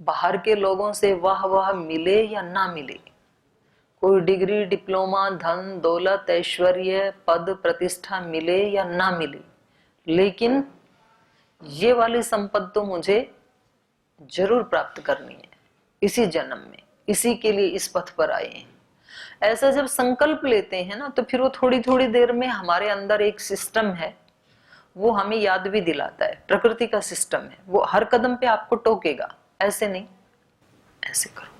बाहर के लोगों से वाह वाह मिले या ना मिले, कोई डिग्री डिप्लोमा धन दौलत ऐश्वर्य पद प्रतिष्ठा मिले या ना मिले, लेकिन ये वाली संपत्ति तो मुझे जरूर प्राप्त करनी है इसी जन्म में, इसी के लिए इस पथ पर आए हैं। ऐसा जब संकल्प लेते हैं ना, तो फिर वो थोड़ी थोड़ी देर में हमारे अंदर एक सिस्टम है, वो हमें याद भी दिलाता है। प्रकृति का सिस्टम है, वो हर कदम पे आपको टोकेगा, ऐसे नहीं ऐसे करो।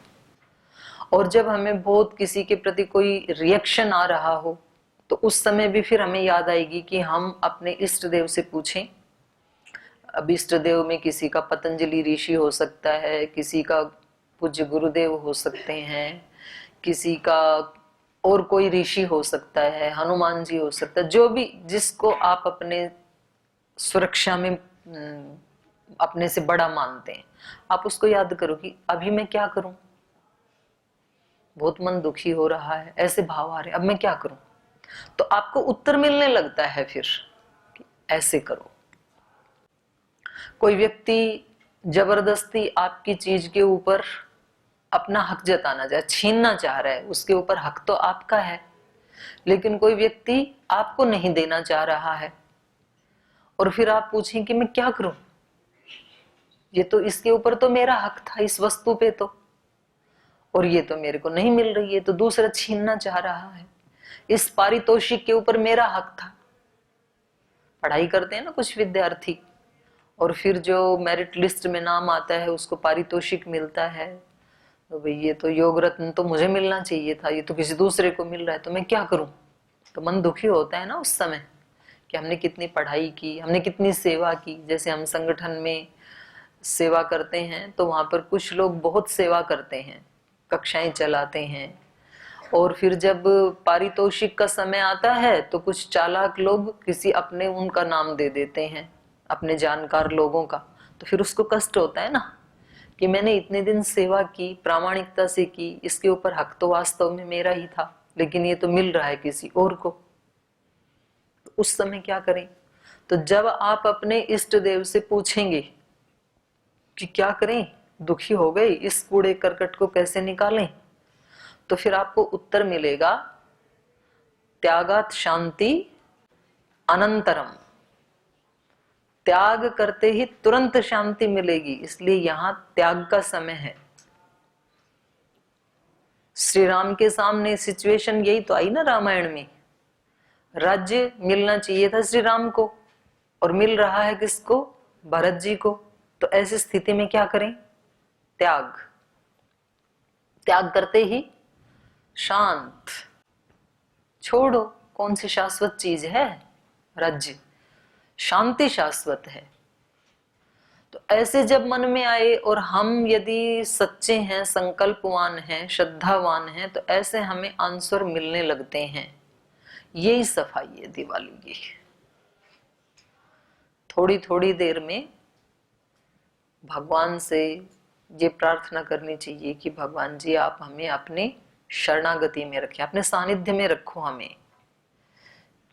और जब हमें बहुत किसी के प्रति कोई रिएक्शन आ रहा हो, तो उस समय भी फिर हमें याद आएगी कि हम अपने इष्ट देव से पूछें। अब इष्ट देव में किसी का पतंजलि ऋषि हो सकता है, किसी का पूज्य गुरुदेव हो सकते हैं, किसी का और कोई ऋषि हो सकता है, हनुमान जी हो सकता है, जो भी जिसको आप अपने सुरक्षा में अपने से बड़ा मानते हैं, आप उसको याद करो कि अभी मैं क्या करूं, बहुत मन दुखी हो रहा है, ऐसे भाव आ रहे, अब मैं क्या करूं। तो आपको उत्तर मिलने लगता है फिर कि ऐसे करो। कोई व्यक्ति जबरदस्ती आपकी चीज के ऊपर अपना हक जताना चाहे, छीनना चाह रहा है, उसके ऊपर हक तो आपका है, लेकिन कोई व्यक्ति आपको नहीं देना चाह रहा है, और फिर आप पूछें कि मैं क्या करूं, ये तो इसके ऊपर तो मेरा हक था, इस वस्तु पे तो, और ये तो मेरे को नहीं मिल रही है, तो दूसरा छीनना चाह रहा है। इस पारितोषिक के ऊपर मेरा हक था। पढ़ाई करते हैं ना कुछ विद्यार्थी, और फिर जो मेरिट लिस्ट में नाम आता है उसको पारितोषिक मिलता है, तो भाई ये तो योग रत्न तो मुझे मिलना चाहिए था, ये तो किसी दूसरे को मिल रहा है, तो मैं क्या करूं। तो मन दुखी होता है ना उस समय कि हमने कितनी पढ़ाई की, हमने कितनी सेवा की। जैसे हम संगठन में सेवा करते हैं, तो वहां पर कुछ लोग बहुत सेवा करते हैं, कक्षाएं चलाते हैं, और फिर जब पारितोषिक का समय आता है तो कुछ चालाक लोग किसी अपने उनका नाम दे देते हैं, अपने जानकार लोगों का। तो फिर उसको कष्ट होता है ना कि मैंने इतने दिन सेवा की, प्रामाणिकता से की, इसके ऊपर हक तो वास्तव में मेरा ही था, लेकिन ये तो मिल रहा है किसी और को। तो उस समय क्या करें। तो जब आप अपने इष्ट देव से पूछेंगे कि क्या करें, दुखी हो गए, इस कूड़े करकट को कैसे निकालें, तो फिर आपको उत्तर मिलेगा त्यागात शांति अनंतरम। त्याग करते ही तुरंत शांति मिलेगी, इसलिए यहां त्याग का समय है। श्री राम के सामने सिचुएशन यही तो आई ना रामायण में, राज्य मिलना चाहिए था श्री राम को और मिल रहा है किसको, भरत जी को। तो ऐसी स्थिति में क्या करें, त्याग। त्याग करते ही शांत, छोड़ो, कौन सी शाश्वत चीज है, राज्य, शांति शाश्वत है। तो ऐसे जब मन में आए, और हम यदि सच्चे हैं, संकल्पवान हैं, श्रद्धावान हैं, तो ऐसे हमें आंसर मिलने लगते हैं। यही सफाई है दिवाली की। थोड़ी थोड़ी देर में भगवान से ये प्रार्थना करनी चाहिए कि भगवान जी आप हमें अपने शरणागति में रखें, अपने सानिध्य में रखो हमें,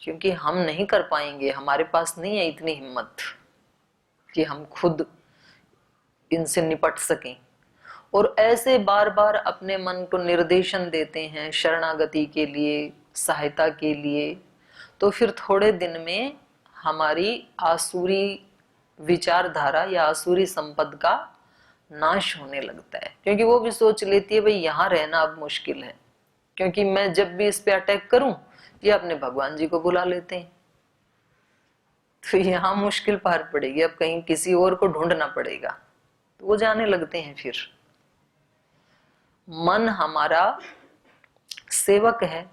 क्योंकि हम नहीं कर पाएंगे, हमारे पास नहीं है इतनी हिम्मत कि हम खुद इनसे निपट सकें। और ऐसे बार बार अपने मन को निर्देशन देते हैं शरणागति के लिए, सहायता के लिए, तो फिर थोड़े दिन में हमारी आसुरी विचारधारा या आसुरी संपद का नाश होने लगता है। क्योंकि वो भी सोच लेती है भाई यहाँ रहना अब मुश्किल है, क्योंकि मैं जब भी इस पे अटैक करूं ये अपने भगवान जी को बुला लेते हैं, तो यहाँ मुश्किल पार पड़ेगी, अब कहीं किसी और को ढूंढना पड़ेगा। तो वो जाने लगते हैं। फिर मन हमारा सेवक है,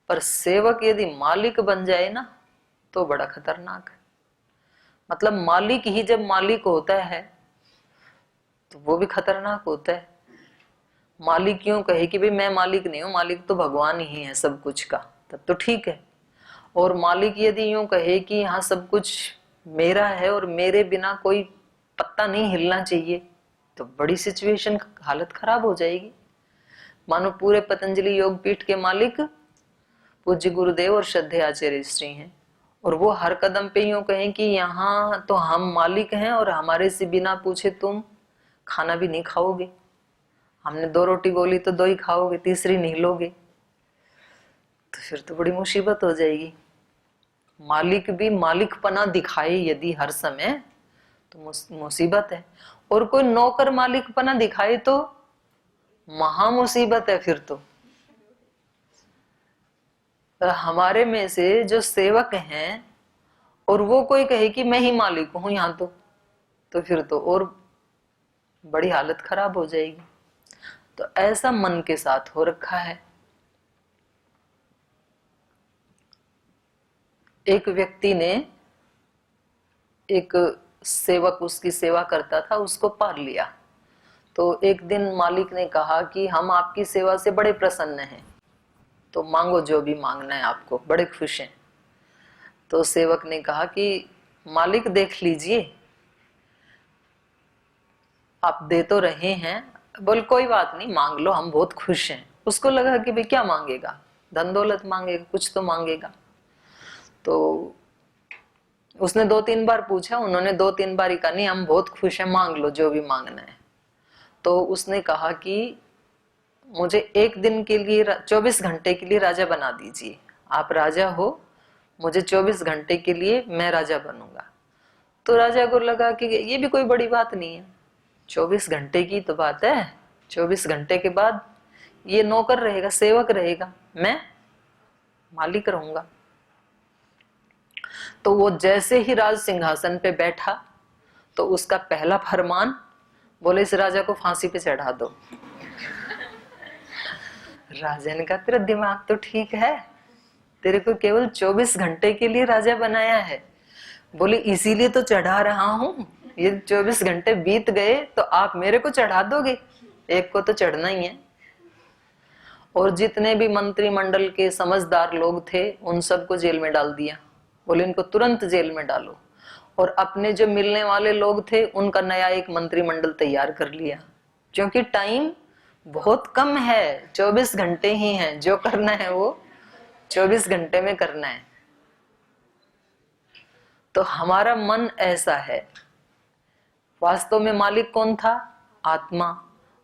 पर सेवक यदि मालिक बन जाए ना तो बड़ा खतरनाक है। मतलब मालिक ही जब मालिक होता है तो वो भी खतरनाक होता है। मालिक यूं कहे कि भाई मैं मालिक नहीं हूं, मालिक तो भगवान ही है सब कुछ का, तब तो ठीक है। और मालिक यदि यूं कहे कि यहाँ सब कुछ मेरा है और मेरे बिना कोई पत्ता नहीं हिलना चाहिए, तो बड़ी सिचुएशन, हालत खराब हो जाएगी। मानो पूरे पतंजलि योग पीठ के मालिक पूज्य गुरुदेव और श्रद्धेय आचार्य श्री हैं, और वो हर कदम पे यूं कहें कि यहाँ तो हम मालिक हैं और हमारे से बिना पूछे तुम खाना भी नहीं खाओगे। हमने 2 रोटी बोली तो 2 ही खाओगे, तीसरी नहीं लोगे, तो फिर तो बड़ी मुसीबत हो जाएगी। मालिक भी मालिकपना दिखाए यदि हर समय, तो मुसीबत है। और कोई नौकर मालिकपना दिखाए तो महा मुसीबत है फिर तो। हमारे में से जो सेवक हैं और वो कोई कहे कि मैं ही मालिक हूं यहां, तो फिर तो और बड़ी हालत खराब हो जाएगी। तो ऐसा मन के साथ हो रखा है। एक व्यक्ति ने, एक सेवक उसकी सेवा करता था, उसको पाल लिया। तो एक दिन मालिक ने कहा कि हम आपकी सेवा से बड़े प्रसन्न हैं, तो मांगो जो भी मांगना है आपको, बड़े खुश हैं। तो सेवक ने कहा कि मालिक देख लीजिए, आप दे तो रहे हैं। बोल कोई बात नहीं, मांग लो, हम बहुत खुश हैं। उसको लगा कि भाई क्या मांगेगा, धन दौलत मांगेगा, कुछ तो मांगेगा। तो उसने 2-3 बार पूछा, उन्होंने 2-3 बार ही कहा नहीं हम बहुत खुश हैं, मांग लो जो भी मांगना है। तो उसने कहा कि मुझे एक दिन के लिए 24 घंटे के लिए राजा बना दीजिए, आप राजा हो, मुझे 24 घंटे के लिए मैं राजा बनूंगा। तो राजा को लगा कि ये भी कोई बड़ी बात नहीं है, 24 घंटे की तो बात है, 24 घंटे के बाद ये नौकर रहेगा, सेवक रहेगा, मैं मालिक रहूंगा। तो वो जैसे ही राज सिंहासन पे बैठा तो उसका पहला फरमान, बोले इस राजा को फांसी पे चढ़ा दो। राजा ने कहा तेरा दिमाग तो ठीक है, तेरे को केवल 24 घंटे के लिए राजा बनाया है। बोले इसीलिए तो चढ़ा रहा हूं, ये 24 घंटे बीत गए तो आप मेरे को चढ़ा दोगे, एक को तो चढ़ना ही है। और जितने भी मंत्रिमंडल के समझदार लोग थे उन सबको जेल में डाल दिया। बोले इनको तुरंत जेल में डालो। और अपने जो मिलने वाले लोग थे उनका नया एक मंत्रिमंडल तैयार कर लिया, क्योंकि टाइम बहुत कम है, 24 घंटे ही हैं, जो करना है वो 24 घंटे में करना है। तो हमारा मन ऐसा है। वास्तव में मालिक कौन था? आत्मा।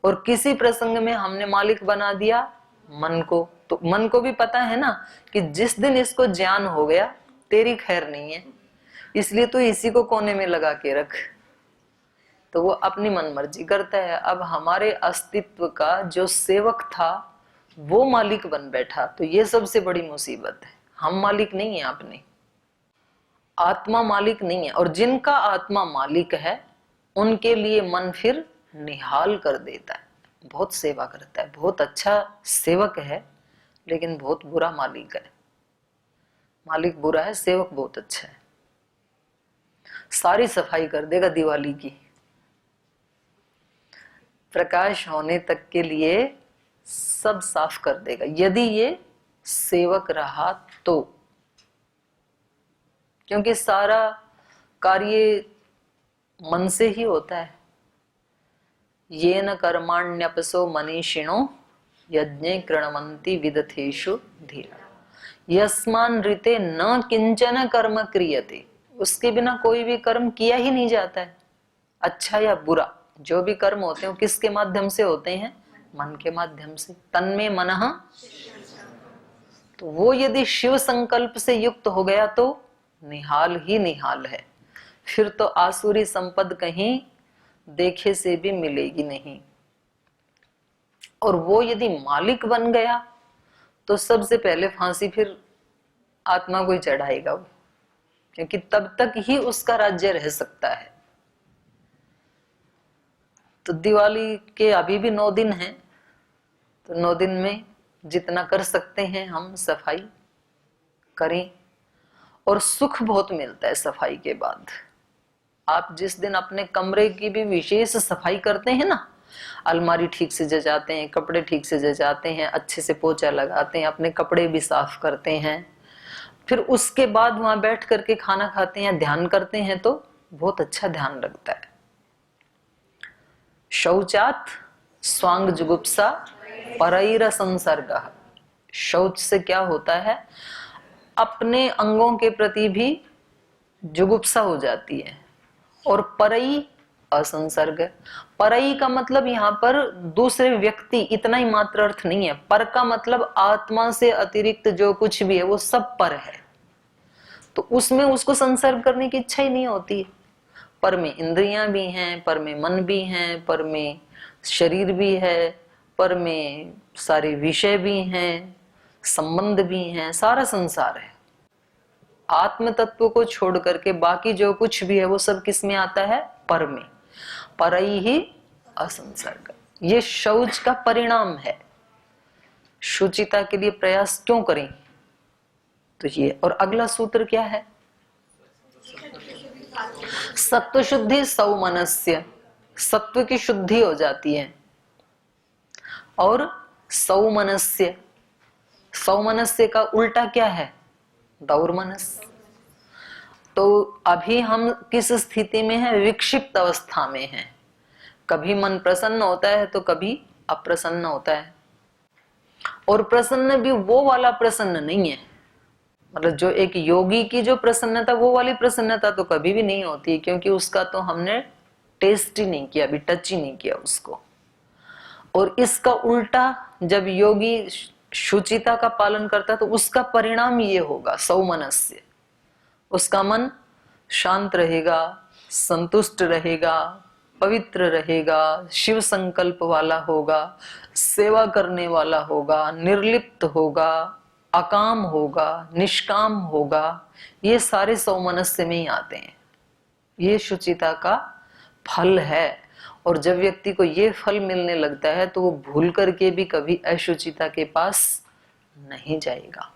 और किसी प्रसंग में हमने मालिक बना दिया मन को। तो मन को भी पता है ना कि जिस दिन इसको ज्ञान हो गया तेरी खैर नहीं है, इसलिए तो इसी को कोने में लगा के रख। तो वो अपनी मन मर्जी करता है। अब हमारे अस्तित्व का जो सेवक था वो मालिक बन बैठा, तो ये सबसे बड़ी मुसीबत है। हम मालिक नहीं है अपने, आत्मा मालिक नहीं है। और जिनका आत्मा मालिक है उनके लिए मन फिर निहाल कर देता है, बहुत सेवा करता है, बहुत अच्छा सेवक है, लेकिन बहुत बुरा मालिक है। मालिक बुरा है, सेवक बहुत अच्छा है। सारी सफाई कर देगा दिवाली की, प्रकाश होने तक के लिए सब साफ कर देगा, यदि ये सेवक रहा तो। क्योंकि सारा कार्य मन से ही होता है। ये न कर्माण्यपसो मनीषिणो यज्ञे कृणवन्ति विदथेषु धीरा यस्मान ऋते न किंचन कर्म क्रियते। उसके बिना कोई भी कर्म किया ही नहीं जाता है, अच्छा या बुरा। जो भी कर्म होते हैं वो किसके माध्यम से होते हैं? मन के माध्यम से। तन्मे मनः, तो वो यदि शिव संकल्प से युक्त हो गया तो निहाल ही निहाल है। फिर तो आसुरी संपद कहीं देखे से भी मिलेगी नहीं। और वो यदि मालिक बन गया तो सबसे पहले फांसी फिर आत्मा को ही चढ़ाएगा वो, क्योंकि तब तक ही उसका राज्य रह सकता है। तो दिवाली के अभी भी 9 दिन हैं, तो 9 दिन में जितना कर सकते हैं हम सफाई करें। और सुख बहुत मिलता है सफाई के बाद। आप जिस दिन अपने कमरे की भी विशेष सफाई करते हैं ना, अलमारी ठीक से जजाते हैं, कपड़े ठीक से जजाते हैं, अच्छे से पोछा लगाते हैं, अपने कपड़े भी साफ करते हैं, फिर उसके बाद वहां बैठ करके खाना खाते हैं, ध्यान करते हैं, तो बहुत अच्छा ध्यान लगता है। शौचात स्वांग जुगुप्सा परैर संसर्ग। शौच से क्या होता है? अपने अंगों के प्रति भी जुगुप्सा हो जाती है। और परई, असंसर्ग। परई का मतलब यहाँ पर दूसरे व्यक्ति, इतना ही मात्र अर्थ नहीं है। पर का मतलब आत्मा से अतिरिक्त जो कुछ भी है वो सब पर है, तो उसमें उसको संसर्ग करने की इच्छा ही नहीं होती। पर में इंद्रियां भी हैं, पर में मन भी हैं, पर में शरीर भी है, पर में सारे विषय भी हैं, संबंध भी हैं, सारा संसार है। आत्म तत्व को छोड़ करके बाकी जो कुछ भी है वो सब किस में आता है? पर में। परई ही असंसर्ग, ये शौच का परिणाम है। शुचिता के लिए प्रयास क्यों करें? तो ये, और अगला सूत्र क्या है? सत्व शुद्धि सौमनस्य, सत्व की शुद्धि हो जाती है। और सौमनस्य, सौमनस्य का उल्टा क्या है? दौर्मनस। तो अभी हम किस स्थिति में है? विक्षिप्त अवस्था में है। कभी मन प्रसन्न होता है तो कभी अप्रसन्न होता है, और प्रसन्न भी वो वाला प्रसन्न नहीं है। मतलब जो एक योगी की जो प्रसन्नता, वो वाली प्रसन्नता तो कभी भी नहीं होती, क्योंकि उसका तो हमने टेस्ट ही नहीं किया, अभी टच ही नहीं किया उसको। और इसका उल्टा, जब योगी शुचिता का पालन करता है तो उसका परिणाम ये होगा सौमनस्य। उसका मन शांत रहेगा, संतुष्ट रहेगा, पवित्र रहेगा, शिव संकल्प वाला होगा, सेवा करने वाला होगा, निर्लिप्त होगा, अकाम होगा, निष्काम होगा। ये सारे सौमनस्य में ही आते हैं। ये शुचिता का फल है। और जब व्यक्ति को ये फल मिलने लगता है तो वो भूल करके भी कभी अशुचिता के पास नहीं जाएगा।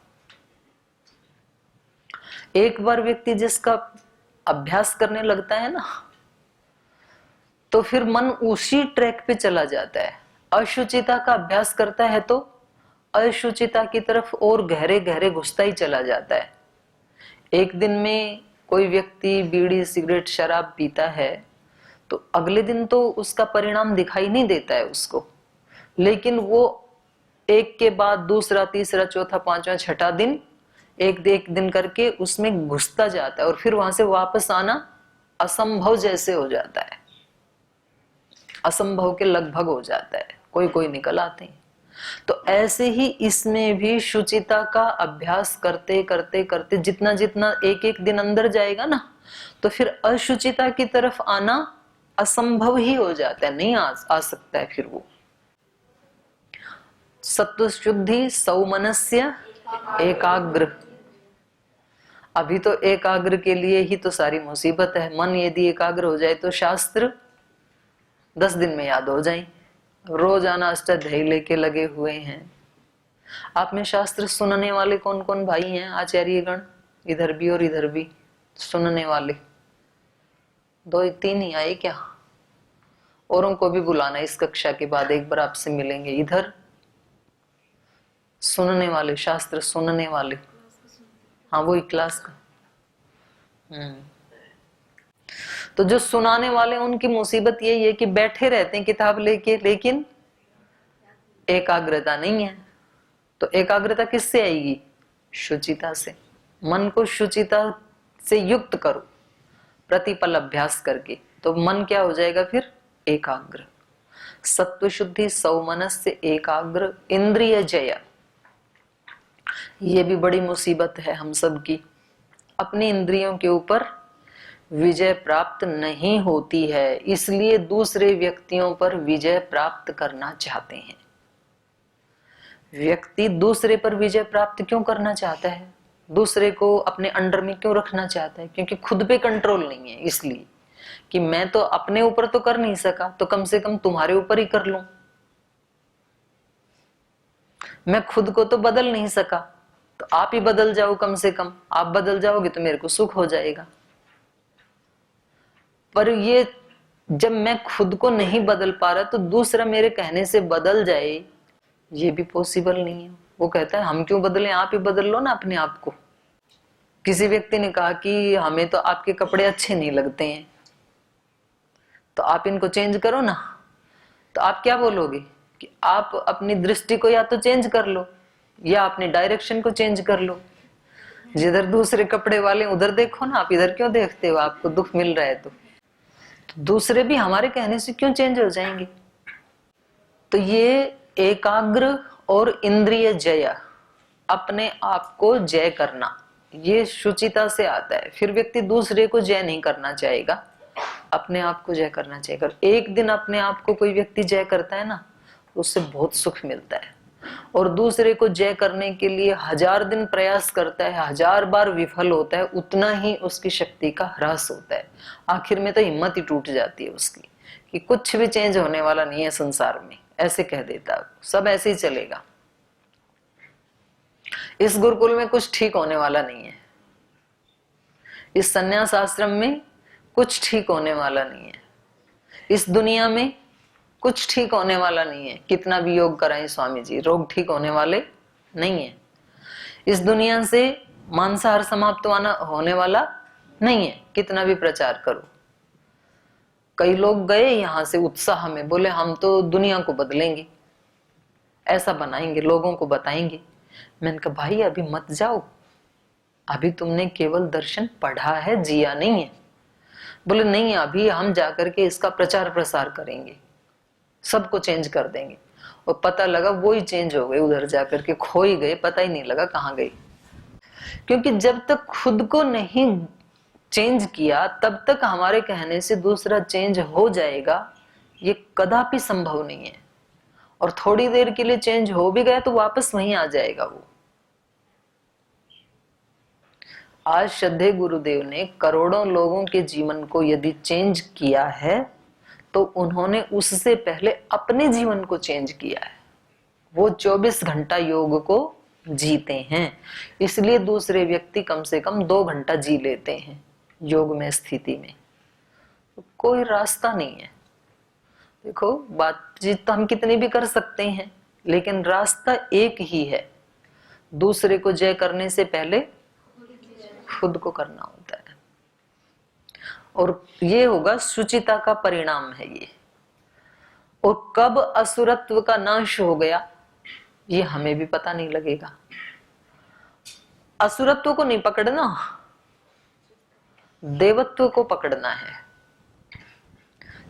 एक बार व्यक्ति जिसका अभ्यास करने लगता है ना, तो फिर मन उसी ट्रैक पे चला जाता है। अशुचिता का अभ्यास करता है तो अशुचिता की तरफ और गहरे गहरे घुसता ही चला जाता है। एक दिन में कोई व्यक्ति बीड़ी सिगरेट शराब पीता है तो अगले दिन तो उसका परिणाम दिखाई नहीं देता है उसको, लेकिन वो एक के बाद दूसरा, तीसरा, चौथा, पांचवा, छठा दिन, एक दिन करके उसमें घुसता जाता है, और फिर वहां से वापस आना असंभव जैसे हो जाता है, असंभव के लगभग हो जाता है। कोई कोई निकल आते हैं। तो ऐसे ही इसमें भी शुचिता का अभ्यास करते करते करते जितना जितना एक एक दिन अंदर जाएगा ना, तो फिर अशुचिता की तरफ आना असंभव ही हो जाता है, नहीं आ सकता है फिर वो। सत्व शुद्धि सौमनस्य एकाग्र। अभी तो एकाग्र के लिए ही तो सारी मुसीबत है। मन यदि एकाग्र हो जाए तो शास्त्र 10 दिन में याद हो जाए। रोजाना अष्टाध्यायी लेके लगे हुए हैं। आप में शास्त्र सुनने वाले कौन कौन भाई हैं? आचार्यगण इधर भी और इधर भी सुनने वाले 2-3 ही आए क्या? औरों को भी बुलाना, इस कक्षा के बाद एक बार आपसे मिलेंगे। इधर सुनने वाले, शास्त्र सुनने वाले, हाँ वही क्लास का। तो जो सुनाने वाले उनकी मुसीबत यही है कि बैठे रहते हैं किताब लेके, लेकिन एकाग्रता नहीं है। तो एकाग्रता किससे आएगी? शुचिता से। मन को शुचिता से युक्त करो प्रतिपल अभ्यास करके, तो मन क्या हो जाएगा फिर? एकाग्र। सत्व शुद्धि सौमनस्य एकाग्र इंद्रिय जय। ये भी बड़ी मुसीबत है हम सब की। अपनी इंद्रियों के ऊपर विजय प्राप्त नहीं होती है, इसलिए दूसरे व्यक्तियों पर विजय प्राप्त करना चाहते हैं। व्यक्ति दूसरे पर विजय प्राप्त क्यों करना चाहता है? दूसरे को अपने अंडर में क्यों रखना चाहता है? क्योंकि खुद पे कंट्रोल नहीं है, इसलिए कि मैं तो अपने ऊपर तो कर नहीं सका, तो कम से कम तुम्हारे ऊपर ही कर लूं। मैं खुद को तो बदल नहीं सका, तो आप ही बदल जाओ, कम से कम आप बदल जाओगे तो मेरे को सुख हो जाएगा। पर ये जब मैं खुद को नहीं बदल पा रहा तो दूसरा मेरे कहने से बदल जाए, ये भी पॉसिबल नहीं है। वो कहता है हम क्यों बदलें, आप ही बदल लो ना अपने आप को। किसी व्यक्ति ने कहा कि हमें तो आपके कपड़े अच्छे नहीं लगते हैं, तो आप इनको चेंज करो ना। तो आप क्या बोलोगे कि आप अपनी दृष्टि को या तो चेंज कर लो या अपनी डायरेक्शन को चेंज कर लो। जिधर दूसरे कपड़े वाले उधर देखो ना, आप इधर क्यों देखते हो? आपको दुख मिल रहा है तो दूसरे भी हमारे कहने से क्यों चेंज हो जाएंगे? तो ये एकाग्र और इंद्रिय जय, अपने आप को जय करना, ये शुचिता से आता है। फिर व्यक्ति दूसरे को जय नहीं करना चाहेगा, अपने आप को जय करना चाहेगा। एक दिन अपने आप को कोई व्यक्ति जय करता है ना, उससे बहुत सुख मिलता है। और दूसरे को जय करने के लिए 1000 दिन प्रयास करता है, 1000 बार विफल होता है, उतना ही उसकी शक्ति का ह्रास होता है। आखिर में तो हिम्मत ही टूट जाती है उसकी कि कुछ भी चेंज होने वाला नहीं है संसार में, ऐसे कह देता है, सब ऐसे ही चलेगा, इस गुरुकुल में कुछ ठीक होने वाला नहीं है, इस संन्यास आश्रम में कुछ ठीक होने वाला नहीं है, इस दुनिया में कुछ ठीक होने वाला नहीं है। कितना भी योग कराएं स्वामी जी, रोग ठीक होने वाले नहीं है। इस दुनिया से मांसाहार समाप्त होने वाला नहीं है, कितना भी प्रचार करो। कई लोग गए यहां से उत्साह में, बोले हम तो दुनिया को बदलेंगे, ऐसा बनाएंगे, लोगों को बताएंगे। मैंने कहा भाई अभी मत जाओ, अभी तुमने केवल दर्शन पढ़ा है, जिया नहीं है। बोले नहीं, अभी हम जाकर के इसका प्रचार प्रसार करेंगे, सबको चेंज कर देंगे। और पता लगा वो ही चेंज हो गए, उधर जाकर के खो ही गए, पता ही नहीं लगा कहाँ गए। क्योंकि जब तक खुद को नहीं चेंज किया तब तक हमारे कहने से दूसरा चेंज हो जाएगा, ये कदापि संभव नहीं है। और थोड़ी देर के लिए चेंज हो भी गया तो वापस वहीं आ जाएगा वो। आज श्रद्धेय गुरुदेव ने करोड़ों लोगों के जीवन को यदि चेंज किया है तो उन्होंने उससे पहले अपने जीवन को चेंज किया है। वो 24 घंटा योग को जीते हैं, इसलिए दूसरे व्यक्ति कम से कम 2 घंटा जी लेते हैं योग में स्थिति में। तो कोई रास्ता नहीं है। देखो बातचीत तो हम कितनी भी कर सकते हैं, लेकिन रास्ता एक ही है, दूसरे को जय करने से पहले खुद को करना होता है। और ये होगा शुचिता का परिणाम है ये। और कब असुरत्व का नाश हो गया ये हमें भी पता नहीं लगेगा। असुरत्व को नहीं पकड़ना, देवत्व को पकड़ना है।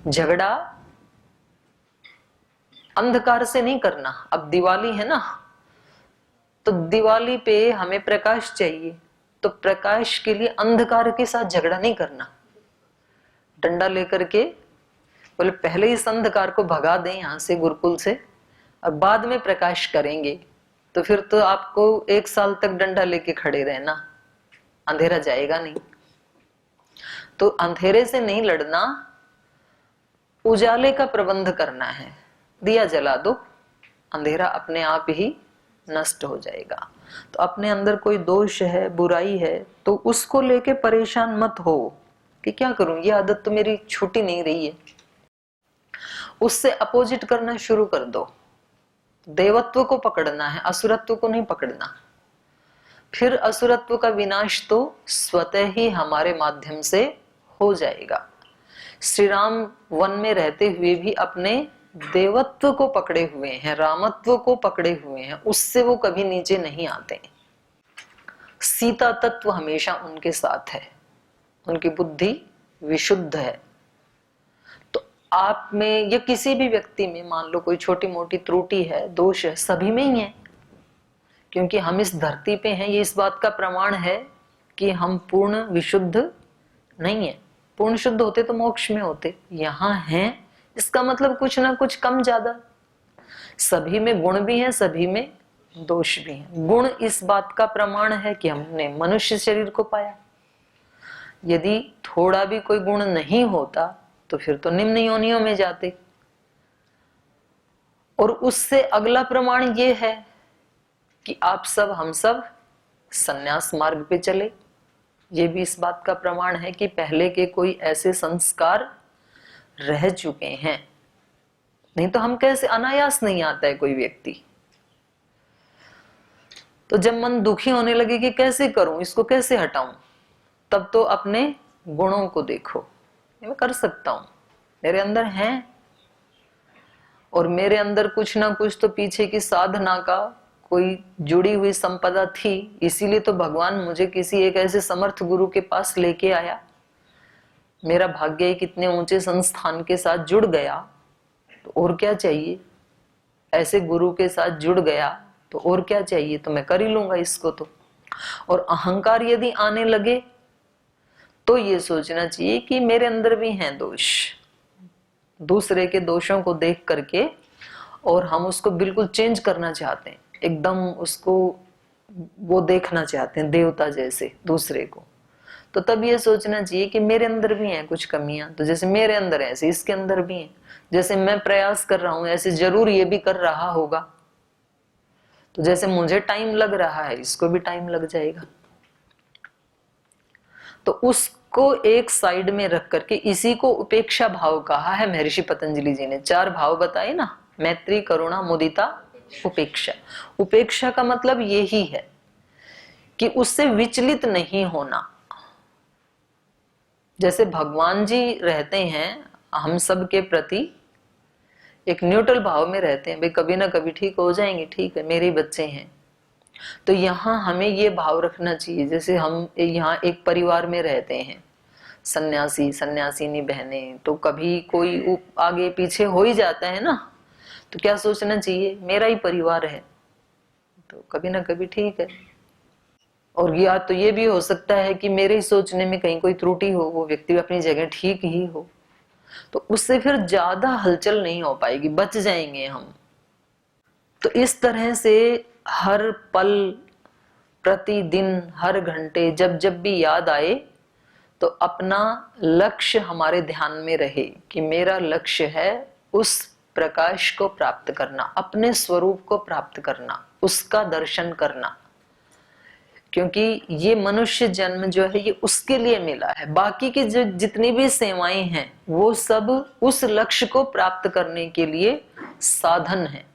झगड़ा अंधकार से नहीं करना। अब दिवाली है ना, तो दिवाली पे हमें प्रकाश चाहिए, तो प्रकाश के लिए अंधकार के साथ झगड़ा नहीं करना। डंडा लेकर के बोले पहले इस अंधकार को भगा दें यहां से, गुरुकुल से, और बाद में प्रकाश करेंगे। तो फिर तो आपको 1 साल तक डंडा लेके खड़े रहना, अंधेरा जाएगा नहीं। तो अंधेरे से नहीं लड़ना, उजाले का प्रबंध करना है। दिया जला दो, अंधेरा अपने आप ही नष्ट हो जाएगा। तो अपने अंदर कोई दोष है, बुराई है, तो उसको लेके परेशान मत हो कि क्या करूं, ये आदत तो मेरी छूटी नहीं रही है। उससे अपोजिट करना शुरू कर दो। देवत्व को पकड़ना है, असुरत्व को नहीं पकड़ना। फिर असुरत्व का विनाश तो स्वतः ही हमारे माध्यम से हो जाएगा। श्री राम वन में रहते हुए भी अपने देवत्व को पकड़े हुए हैं, रामत्व को पकड़े हुए हैं, उससे वो कभी नीचे नहीं आते। सीता तत्व हमेशा उनके साथ है, उनकी बुद्धि विशुद्ध है। तो आप में या किसी भी व्यक्ति में मान लो कोई छोटी मोटी त्रुटि है, दोष है, सभी में ही है। क्योंकि हम इस धरती पे हैं, ये इस बात का प्रमाण है कि हम पूर्ण विशुद्ध नहीं है। पूर्ण शुद्ध होते तो मोक्ष में होते, यहां हैं इसका मतलब कुछ ना कुछ कम ज्यादा। सभी में गुण भी है, सभी में दोष भी है। गुण इस बात का प्रमाण है कि हमने मनुष्य शरीर को पाया। यदि थोड़ा भी कोई गुण नहीं होता तो फिर तो निम्न योनियों में जाते। और उससे अगला प्रमाण ये है कि आप सब, हम सब संन्यास मार्ग पे चले। ये भी इस बात का प्रमाण है कि पहले के कोई ऐसे संस्कार रह चुके हैं। नहीं तो हम कैसे, अनायास नहीं आता है कोई व्यक्ति। तो जब मन दुखी होने लगे कि कैसे करूं, इसको कैसे हटाऊं, तब तो अपने गुणों को देखो। मैं कर सकता हूं, मेरे अंदर हैं, और मेरे अंदर कुछ ना कुछ तो पीछे की साधना का कोई जुड़ी हुई संपदा थी। इसीलिए तो भगवान मुझे किसी एक ऐसे समर्थ गुरु के पास लेके आया। मेरा भाग्य एक इतने ऊंचे संस्थान के साथ जुड़ गया तो और क्या चाहिए, ऐसे गुरु के साथ जुड़ गया तो और क्या चाहिए, तो मैं कर ही लूंगा इसको तो। और अहंकार यदि आने लगे तो ये सोचना चाहिए कि मेरे अंदर भी हैं दोष, दूसरे के दोषों को देख करके और हम उसको बिल्कुल चेंज करना चाहते हैं, एकदम उसको वो देखना चाहते हैं देवता जैसे दूसरे को। तो तब ये सोचना चाहिए कि मेरे अंदर भी हैं कुछ कमियां, तो जैसे मेरे अंदर है ऐसे इसके अंदर भी हैं, जैसे मैं प्रयास कर रहा हूं ऐसे जरूर ये भी कर रहा होगा, तो जैसे मुझे टाइम लग रहा है इसको भी टाइम लग जाएगा। तो उसको एक साइड में रख करके इसी को उपेक्षा भाव कहा है महर्षि पतंजलि जी ने। 4 भाव बताए ना, मैत्री, करुणा, मुदिता, उपेक्षा। उपेक्षा का मतलब यही है कि उससे विचलित नहीं होना। जैसे भगवान जी रहते हैं हम सब के प्रति एक न्यूट्रल भाव में रहते हैं, भाई कभी ना कभी ठीक हो जाएंगे, ठीक है मेरे ही बच्चे हैं। तो यहाँ हमें ये भाव रखना चाहिए, जैसे हम यहाँ एक परिवार में रहते हैं, सन्यासी सन्यासिनी बहनें, तो कभी कोई आगे पीछे हो ही जाता है ना, तो क्या सोचना चाहिए मेरा ही परिवार है तो कभी ना कभी ठीक है। और या तो ये भी हो सकता है कि मेरे ही सोचने में कहीं कोई त्रुटि हो, वो व्यक्ति अपनी जगह ठीक ही हो, तो उससे फिर ज्यादा हलचल नहीं हो पाएगी, बच जाएंगे हम। तो इस तरह से हर पल, प्रतिदिन, हर घंटे जब जब भी याद आए तो अपना लक्ष्य हमारे ध्यान में रहे कि मेरा लक्ष्य है उस प्रकाश को प्राप्त करना, अपने स्वरूप को प्राप्त करना, उसका दर्शन करना। क्योंकि ये मनुष्य जन्म जो है ये उसके लिए मिला है, बाकी की जो जितनी भी सेवाएं हैं वो सब उस लक्ष्य को प्राप्त करने के लिए साधन है।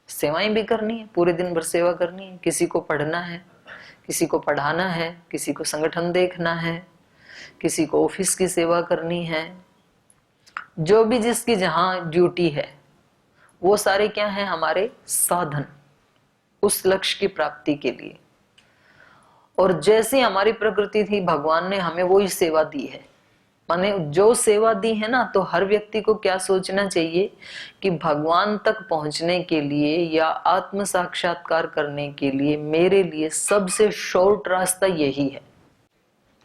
सेवाएं भी करनी है, पूरे दिन भर सेवा करनी है, किसी को पढ़ना है, किसी को पढ़ाना है, किसी को संगठन देखना है, किसी को ऑफिस की सेवा करनी है, जो भी जिसकी जहां ड्यूटी है वो सारे क्या है हमारे साधन उस लक्ष्य की प्राप्ति के लिए। और जैसी हमारी प्रकृति थी भगवान ने हमें वो ही सेवा दी है, माने जो सेवा दी है ना, तो हर व्यक्ति को क्या सोचना चाहिए कि भगवान तक पहुंचने के लिए या आत्म साक्षात्कार करने के लिए मेरे लिए सबसे शॉर्ट रास्ता यही है।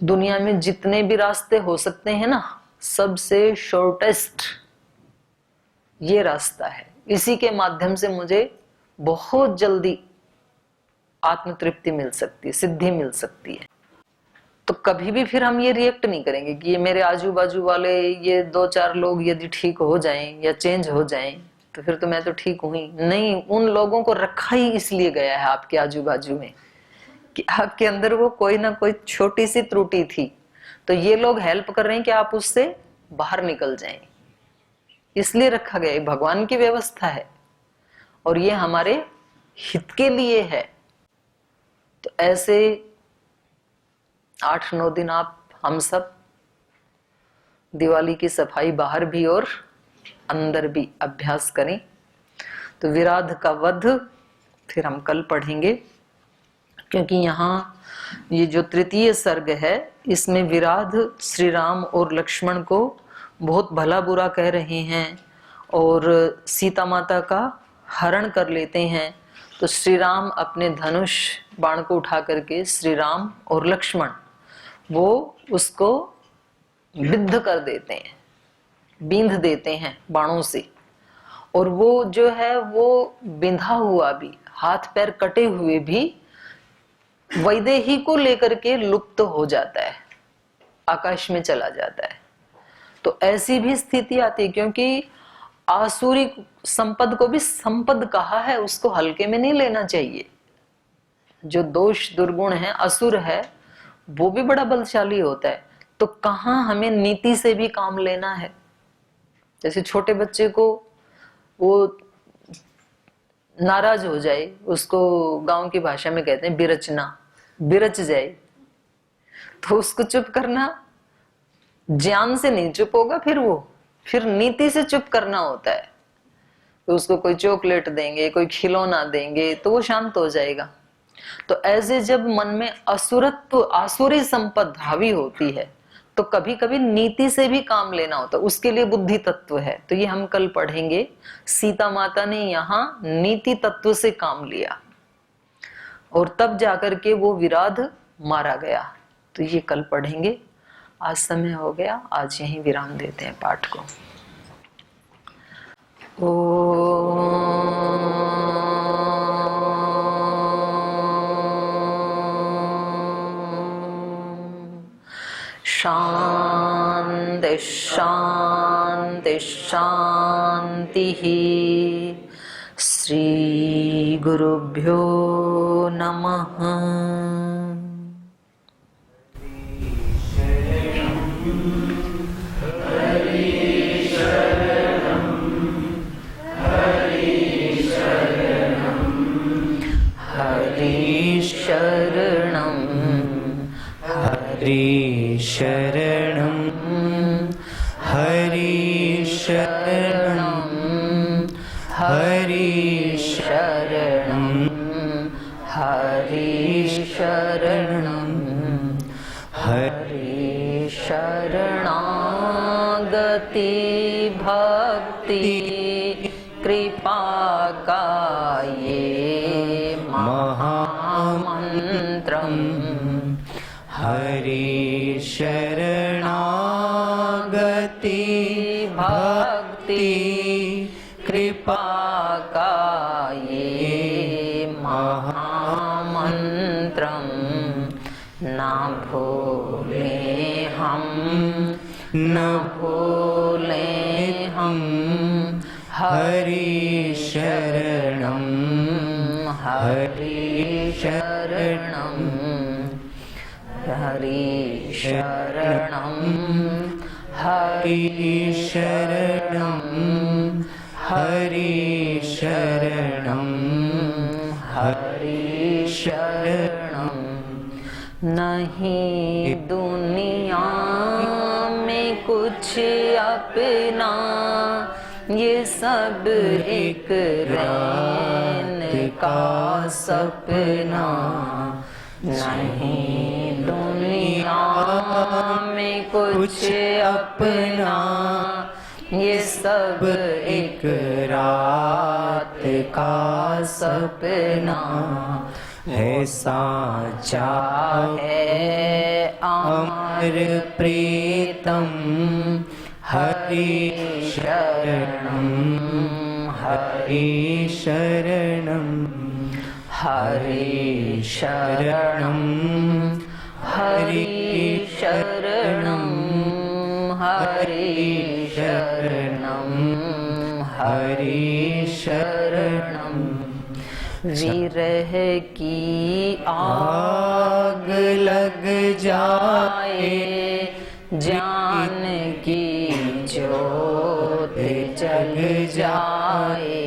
दुनिया में जितने भी रास्ते हो सकते हैं ना, सबसे शॉर्टेस्ट ये रास्ता है, इसी के माध्यम से मुझे बहुत जल्दी आत्म तृप्ति मिल सकती है, सिद्धि मिल सकती है। तो कभी भी फिर हम ये रिएक्ट नहीं करेंगे कि ये मेरे आजू बाजू वाले ये 2-4 लोग यदि ठीक हो जाएं या चेंज हो जाएं तो फिर तो मैं तो ठीक हूं ही नहीं। उन लोगों को रखा ही इसलिए गया है आपके आजू बाजू में कि आपके अंदर वो कोई ना कोई छोटी सी त्रुटि थी, तो ये लोग हेल्प कर रहे हैं कि आप उससे बाहर निकल जाएं, इसलिए रखा गया है। भगवान की व्यवस्था है और ये हमारे हित के लिए है। तो ऐसे 8-9 दिन आप हम सब दिवाली की सफाई बाहर भी और अंदर भी अभ्यास करें। तो विराध का वध फिर हम कल पढ़ेंगे, क्योंकि यहाँ ये जो तृतीय सर्ग है इसमें विराध श्री राम और लक्ष्मण को बहुत भला बुरा कह रहे हैं और सीता माता का हरण कर लेते हैं। तो श्री राम अपने धनुष बाण को उठा करके श्री राम और लक्ष्मण वो उसको विद्ध कर देते हैं, बींध देते हैं बाणों से, और वो जो है वो बिंधा हुआ भी, हाथ पैर कटे हुए भी वैदेही को लेकर के लुप्त हो जाता है, आकाश में चला जाता है। तो ऐसी भी स्थिति आती है, क्योंकि आसुरी संपद को भी संपद कहा है, उसको हल्के में नहीं लेना चाहिए। जो दोष दुर्गुण है, असुर है, वो भी बड़ा बलशाली होता है। तो कहाँ हमें नीति से भी काम लेना है। जैसे छोटे बच्चे को वो नाराज हो जाए, उसको गांव की भाषा में कहते हैं बिरचना, बिरच जाए, तो उसको चुप करना, ज्ञान से नहीं चुप होगा, फिर नीति से चुप करना होता है। तो उसको कोई चॉकलेट देंगे, कोई खिलौना देंगे तो वो शांत हो जाएगा। तो ऐसे जब मन में असुरत्व, आसुरी संपद हावी होती है, तो कभी कभी नीति से भी काम लेना होता है, उसके लिए बुद्धि तत्व है। तो ये हम कल पढ़ेंगे। सीता माता ने यहाँ नीति तत्व से काम लिया और तब जाकर के वो विराध मारा गया। तो ये कल पढ़ेंगे। आज समय हो गया, आज यहीं विराम देते हैं पाठ को। शांति शांति शांति। श्री गुरुभ्यो नमः। शरणं हरि शरणं हरि शरणं हरि शरणं हरि शरणं हरि शरणागति भक्ति कृपा का ये महामंत्रम। हरि शरणागति भक्ति कृपा का ये महामंत्रम। ना भूले हम न भूले हम। हरि शरणं हरि शरणं हरि शरणं हरि शरणं हरि शरणं हरि शरणं। नहीं दुनिया में कुछ अपना, ये सब एक रैन का सपना। नहीं दुनिया में कुछ अपना, ये सब एक रात का सपना। है साचा है अमर प्रीतम। हरि शरणं हरि शरणं हरि शरणं हरि शरणं हरि शरणं हरि शरणं। विरह की आग लग जाए, जान की ज्योत जग जाए।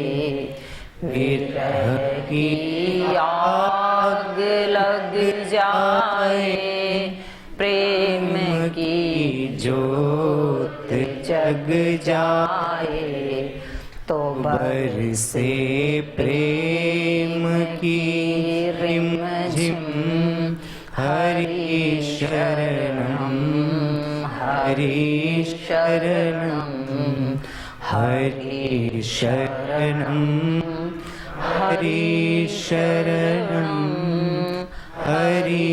विरह की आग लग जाए, प्रेम की ज्योत जग जाए। तो बरसे प्रेम की रिमझिम। हरि शरणं हरि शरणं हरि शरणं हरि शरणं हरि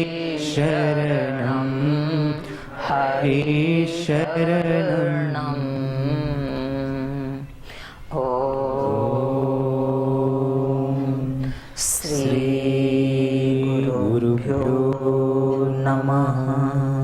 शरणं हरि शरणं। श्री गुरुभ्यो नमः।